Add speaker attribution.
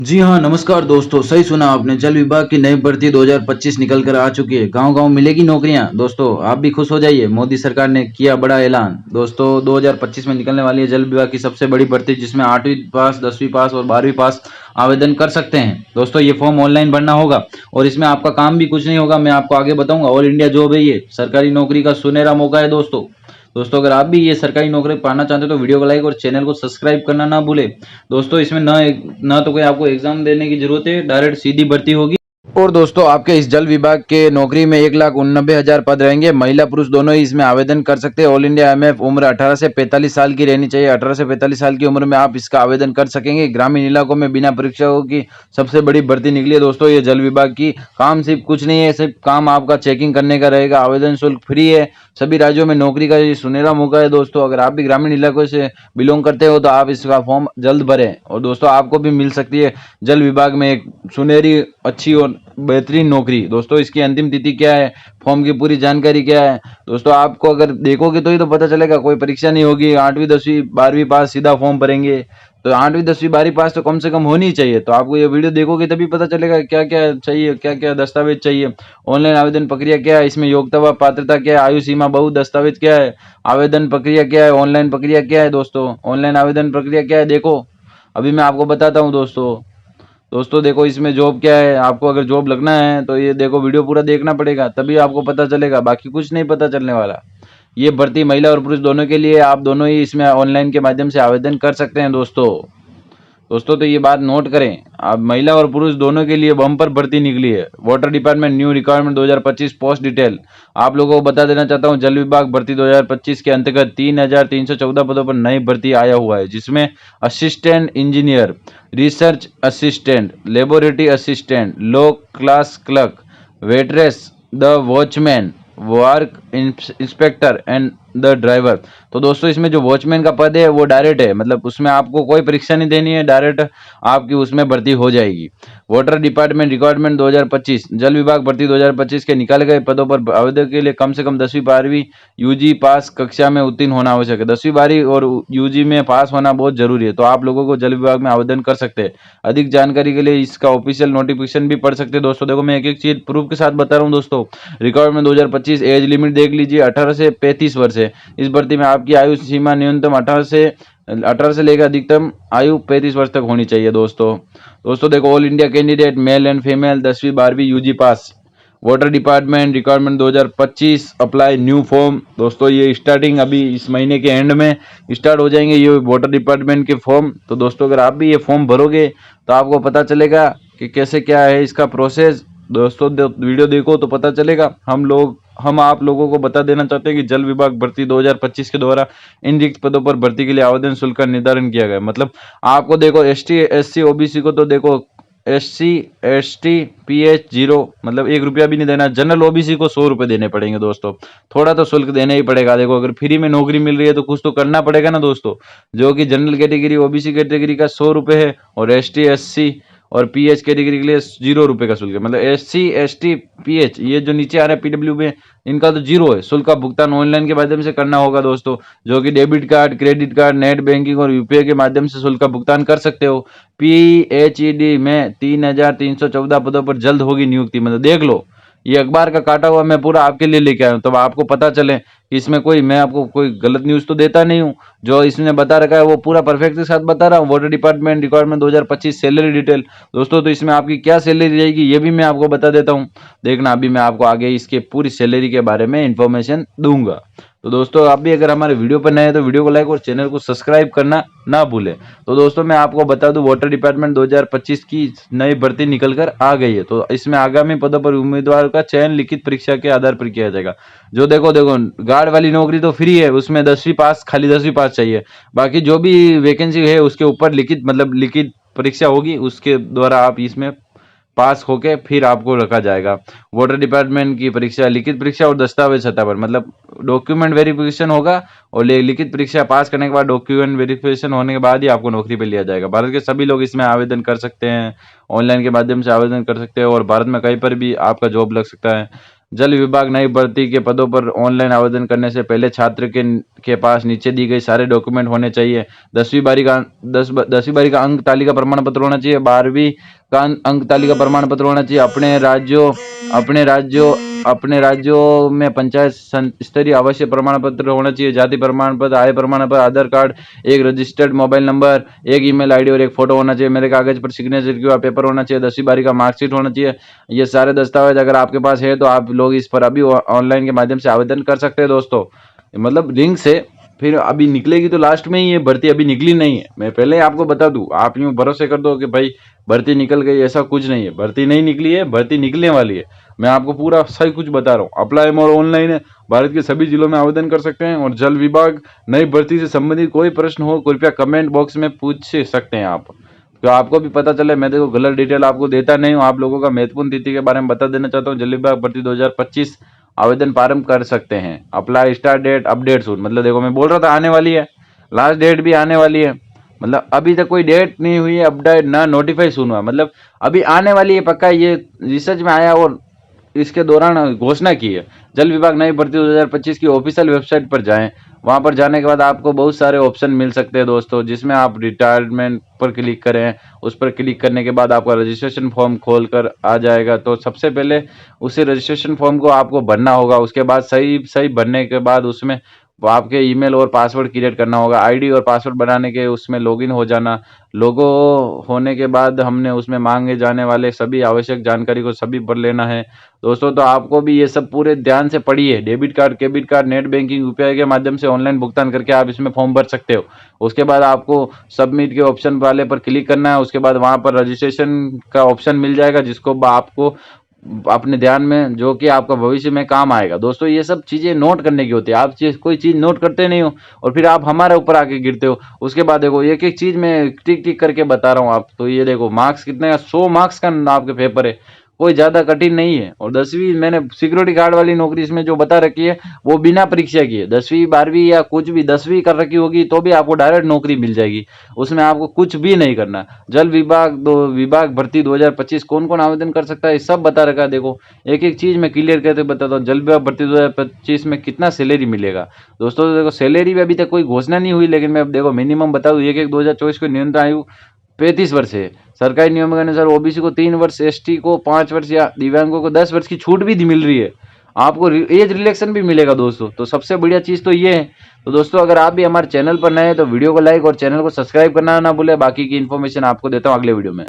Speaker 1: जी हाँ, नमस्कार दोस्तों। सही सुना आपने। जल विभाग की नई भर्ती 2025 निकल कर आ चुकी है। गांव-गांव मिलेगी नौकरियां। दोस्तों आप भी खुश हो जाइए, मोदी सरकार ने किया बड़ा ऐलान। दोस्तों 2025 में निकलने वाली है जल विभाग की सबसे बड़ी भर्ती, जिसमें 8वीं पास, 10वीं पास और 12वीं पास आवेदन कर सकते हैं। दोस्तों ये फॉर्म ऑनलाइन भरना होगा और इसमें आपका काम भी कुछ नहीं होगा, मैं आपको आगे बताऊंगा। ऑल इंडिया जॉब है ये, सरकारी नौकरी का सुनहरा मौका है दोस्तों। दोस्तों अगर आप भी ये सरकारी नौकरी पाना चाहते हो तो वीडियो को लाइक और चैनल को सब्सक्राइब करना ना भूले। दोस्तों इसमें ना तो कोई आपको एग्जाम देने की जरूरत है, डायरेक्ट सीधी भर्ती होगी। और दोस्तों आपके इस जल विभाग के नौकरी में 1,89,000 पद रहेंगे। महिला पुरुष दोनों ही इसमें आवेदन कर सकते हैं। ऑल इंडिया एमएफ उम्र 18 से 45 साल की रहनी चाहिए। 18 से 45 साल की उम्र में आप इसका आवेदन कर सकेंगे। ग्रामीण इलाकों में बिना परीक्षाओं की सबसे बड़ी भर्ती निकली है दोस्तों ये जल विभाग की। काम सिर्फ कुछ नहीं है, सिर्फ काम आपका चेकिंग करने का रहेगा। आवेदन शुल्क फ्री है। सभी राज्यों में नौकरी का ये सुनहरा मौका है दोस्तों। अगर आप भी ग्रामीण इलाकों से बिलोंग करते हो तो आप इसका फॉर्म जल्द भरें। और दोस्तों आपको भी मिल सकती है जल विभाग में एक सुनहरी, अच्छी और बेहतरीन नौकरी। दोस्तों इसकी अंतिम तिथि क्या है, फॉर्म की पूरी जानकारी क्या है, दोस्तों आपको अगर देखोगे तो ही तो पता चलेगा। कोई परीक्षा नहीं होगी, 8वीं 10वीं 12वीं पास सीधा फॉर्म भरेंगे। तो 8वीं 10वीं 12वीं पास तो कम से कम होनी चाहिए। तो आपको ये वीडियो देखोगे तभी पता चलेगा क्या क्या चाहिए, क्या क्या दस्तावेज चाहिए। ऑनलाइन आवेदन प्रक्रिया क्या है, इसमें योग्यता व पात्रता क्या है, आयु सीमा, बहु दस्तावेज क्या है, आवेदन प्रक्रिया क्या है, ऑनलाइन प्रक्रिया क्या है। दोस्तों ऑनलाइन आवेदन प्रक्रिया क्या है देखो, अभी मैं आपको बताता हूँ दोस्तों। दोस्तों देखो इसमें जॉब क्या है, आपको अगर जॉब लगना है तो ये देखो वीडियो पूरा देखना पड़ेगा, तभी आपको पता चलेगा, बाकी कुछ नहीं पता चलने वाला। ये भर्ती महिला और पुरुष दोनों के लिए, आप दोनों ही इसमें ऑनलाइन के माध्यम से आवेदन कर सकते हैं दोस्तों। दोस्तों तो ये बात नोट करें, अब महिला और पुरुष दोनों के लिए बम्पर भर्ती निकली है। Water department new requirement 2025 post detail आप लोगों को बता देना चाहता हूं। जल विभाग भर्ती 2025 के अंतर्गत 3,314 पदों पर नई भर्ती आया हुआ है, जिसमें assistant engineer, research assistant, laboratory assistant, low class clerk, waitress, the watchman, work inspector and the driver. तो दोस्तों इसमें जो वॉचमैन का पद है वो डायरेक्ट है, मतलब उसमें आपको कोई परीक्षा नहीं देनी है, डायरेक्ट आपकी उसमें भर्ती हो जाएगी। वाटर डिपार्टमेंट रिक्वायरमेंट 2025 जल विभाग भर्ती 2025 के निकाले गए पदों पर आवेदन के लिए कम से कम 10वीं 12वीं यूजी पास कक्षा में उत्तीर्ण होना आवश्यक है। 10वीं 12वीं और यूजी में पास होना बहुत जरूरी है। तो आप लोगों को जल विभाग में आवेदन कर सकते हैं। अधिक जानकारी के लिए इसका ऑफिशियल नोटिफिकेशन भी पढ़ सकते हैं दोस्तों। देखो मैं एक एक चीज प्रूफ के साथ बता रहा हूँ दोस्तों। रिक्वायरमेंट 2025 एज लिमिट देख लीजिए, 18 से 35 वर्ष है। इस भर्ती में आपकी आयु सीमा न्यूनतम 18 से लेकर अधिकतम आयु 35 वर्ष तक होनी चाहिए दोस्तों। दोस्तों देखो all India candidate male and female 10वीं 12वीं UG pass. Water department requirement 2025 apply new form. दोस्तों ये स्टार्टिंग अभी इस महीने के एंड में स्टार्ट हो जाएंगे ये वाटर डिपार्टमेंट के फॉर्म। तो दोस्तों अगर आप भी ये फॉर्म भरोगे तो आपको पता चलेगा कि कैसे क्या है इसका प्रोसेस। दोस्तों वीडियो देखो तो पता चलेगा। हम आप लोगों को बता देना चाहते हैं कि जल विभाग भर्ती 2025 के द्वारा इन रिक्त पदों पर भर्ती के लिए आवेदन शुल्क का निर्धारण किया गया। मतलब आपको देखो एसटी एससी ओबीसी को तो देखो एससी एसटी पीएच 0, मतलब 1 रुपया भी नहीं देना। जनरल ओबीसी को 100 रुपये देने पड़ेंगे दोस्तों। थोड़ा तो शुल्क देना ही पड़ेगा। देखो अगर फ्री में नौकरी मिल रही है तो कुछ तो करना पड़ेगा ना दोस्तों। जो कि जनरल कैटेगरी ओबीसी कैटेगरी का 100 रुपये है और एसटी एससी और पीएच कैटेगरी के लिए 0 रुपये का शुल्क है। मतलब एससी एसटी पीएच ये जो नीचे आ रहा है पीडब्ल्यू में, इनका तो 0 है। शुल्क का भुगतान ऑनलाइन के माध्यम से करना होगा दोस्तों, जो कि debit card, credit card, net banking और यूपीआई के माध्यम से शुल्क का भुगतान कर सकते हो। पीएचईडी में 3,314 पदों पर जल्द होगी नियुक्ति। मतलब देख लो, ये अखबार का काटा हुआ मैं पूरा आपके लिए लेके आया हूँ, तब आपको पता चले कि इसमें मैं आपको कोई गलत न्यूज़ तो देता नहीं हूँ। जो इसने बता रखा है वो पूरा परफेक्ट के साथ बता रहा हूँ। Water department requirement 2025 salary detail दोस्तों, तो इसमें आपकी क्या सैलरी रहेगी ये भी मैं आपको बता देता हूँ। देखना अभी मैं आपको आगे इसके पूरी सैलरी के बारे में इंफॉर्मेशन दूंगा। तो दोस्तों आप भी अगर हमारे वीडियो पर नए हैं तो वीडियो को लाइक और चैनल को सब्सक्राइब करना ना भूलें। तो दोस्तों मैं आपको बता दूं वाटर डिपार्टमेंट 2025 की नई भर्ती निकल कर आ गई है। तो इसमें आगामी पदों पर उम्मीदवार का चयन लिखित परीक्षा के आधार पर किया जाएगा। जो देखो गार्ड वाली नौकरी तो फ्री है, उसमें 10वीं पास, खाली 10वीं पास चाहिए। बाकी जो भी वैकेंसी है उसके ऊपर लिखित परीक्षा होगी, उसके द्वारा आप इसमें पास होके फिर आपको रखा जाएगा। वाटर डिपार्टमेंट की परीक्षा लिखित परीक्षा और दस्तावेज सत्ता पर, मतलब डॉक्यूमेंट वेरिफिकेशन होगा और लिखित परीक्षा पास करने के बाद डॉक्यूमेंट वेरिफिकेशन होने के बाद ही आपको नौकरी पे लिया जाएगा। भारत के सभी लोग इसमें आवेदन कर सकते हैं, ऑनलाइन के माध्यम से आवेदन कर सकते हैं और भारत में कहीं पर भी आपका जॉब लग सकता है। जल विभाग नई भर्ती के पदों पर ऑनलाइन आवेदन करने से पहले छात्र के पास नीचे दी गई सारे डॉक्यूमेंट होने चाहिए। 10वीं बारी का अंक तालिका प्रमाण पत्र होना चाहिए। 12वीं का अंक तालिका प्रमाण पत्र होना चाहिए। अपने राज्यों में पंचायत स्तरीय आवश्यक प्रमाण पत्र होना चाहिए। जाति प्रमाण पत्र, आय प्रमाण पत्र, आधार कार्ड, एक रजिस्टर्ड मोबाइल नंबर, एक ईमेल आईडी और एक फोटो होना चाहिए। मेरे कागज पर सिग्नेचर किया पेपर होना चाहिए। 10वीं बारी का मार्कशीट होना चाहिए। ये सारे दस्तावेज अगर आपके पास है तो आप लोग इस पर अभी ऑनलाइन के माध्यम से आवेदन कर सकते हैं दोस्तों। मतलब लिंक से फिर अभी निकलेगी तो लास्ट में ही, ये भर्ती अभी निकली नहीं है। मैं पहले ही आपको बता दूं, आप यूं भरोसे कर दो कि भाई भर्ती निकल गई, ऐसा कुछ नहीं है। भर्ती नहीं निकली है, भर्ती निकलने वाली है। मैं आपको पूरा सही कुछ बता रहा हूँ। अप्लाई मोड ऑनलाइन है, भारत के सभी जिलों में आवेदन कर सकते हैं। और जल विभाग नई भर्ती से संबंधित कोई प्रश्न हो कृपया कमेंट बॉक्स में पूछ सकते हैं आप, तो आपको भी पता चले। मैं देखो गलत डिटेल आपको देता नहीं हूँ। आप लोगों का महत्वपूर्ण तिथि के बारे में बता देना चाहता हूँ। जल विभाग भर्ती 2025 आवेदन प्रारंभ कर सकते हैं। अप्लाई स्टार्ट डेट अपडेट सून, मतलब देखो मैं बोल रहा था आने वाली है, लास्ट डेट भी आने वाली है। मतलब अभी तक कोई डेट नहीं हुई है, अपडेट ना नोटिफाई सुन हुआ, मतलब अभी आने वाली है पक्का। ये रिसर्च में आया और इसके दौरान घोषणा की है। जल विभाग नई भर्ती 2025 की ऑफिशियल वेबसाइट पर जाएं। वहां पर जाने के बाद आपको बहुत सारे ऑप्शन मिल सकते हैं दोस्तों, जिसमें आप रिटायरमेंट पर क्लिक करें। उस पर क्लिक करने के बाद आपका रजिस्ट्रेशन फॉर्म खोल कर आ जाएगा। तो सबसे पहले उसी रजिस्ट्रेशन फॉर्म को आपको भरना होगा। उसके बाद सही भरने के बाद उसमें आपके ईमेल और पासवर्ड क्रिएट करना होगा। आईडी और पासवर्ड बनाने के उसमें लॉगिन हो जाना। लोगो होने के बाद हमने उसमें मांगे जाने वाले सभी आवश्यक जानकारी को सभी भर लेना है दोस्तों। तो आपको भी ये सब पूरे ध्यान से पढ़िए। Debit card, credit card, net banking, UPI के माध्यम से ऑनलाइन भुगतान करके आप इसमें फॉर्म भर सकते हो। उसके बाद आपको सबमिट के ऑप्शन वाले पर क्लिक करना है। उसके बाद वहां पर रजिस्ट्रेशन का ऑप्शन मिल जाएगा, जिसको आपको अपने ध्यान में, जो कि आपका भविष्य में काम आएगा दोस्तों। ये सब चीजें नोट करने की होती है। आप कोई चीज नोट करते नहीं हो और फिर आप हमारे ऊपर आके गिरते हो। उसके बाद देखो एक एक चीज मैं टिक टिक करके बता रहा हूँ आप। तो ये देखो मार्क्स कितने, 100 मार्क्स का आपके पेपर है, कोई ज्यादा कठिन नहीं है। और 10वीं मैंने सिक्योरिटी गार्ड वाली नौकरी इसमें जो बता रखी है वो बिना परीक्षा की है। 10वीं 12वीं या कुछ भी 10वीं कर रखी होगी तो भी आपको डायरेक्ट नौकरी मिल जाएगी। उसमें आपको कुछ भी नहीं करना। जल विभाग भर्ती 2025 कौन कौन आवेदन कर सकता है सब बता रखा है। देखो एक एक चीज मैं क्लियर करके बताता हूँ। जल विभाग भर्ती 2025 में कितना सैलरी मिलेगा दोस्तों। तो देखो सैलरी भी अभी तक कोई घोषणा नहीं हुई, लेकिन मैं देखो मिनिमम बता दूं। 1/1/2024 को न्यूनतम आयु 35 वर्ष है। सरकारी नियमों के अनुसार ओबीसी को 3 वर्ष, एसटी को 5 वर्ष या दिव्यांगों को 10 वर्ष की छूट भी मिल रही है। आपको एज रिलैक्सेशन भी मिलेगा दोस्तों। तो सबसे बढ़िया चीज तो ये है। तो दोस्तों अगर आप भी हमारे चैनल पर नए हैं तो वीडियो को लाइक और चैनल को सब्सक्राइब करना ना भूले। बाकी की इन्फॉर्मेशन आपको देता हूँ अगले वीडियो में।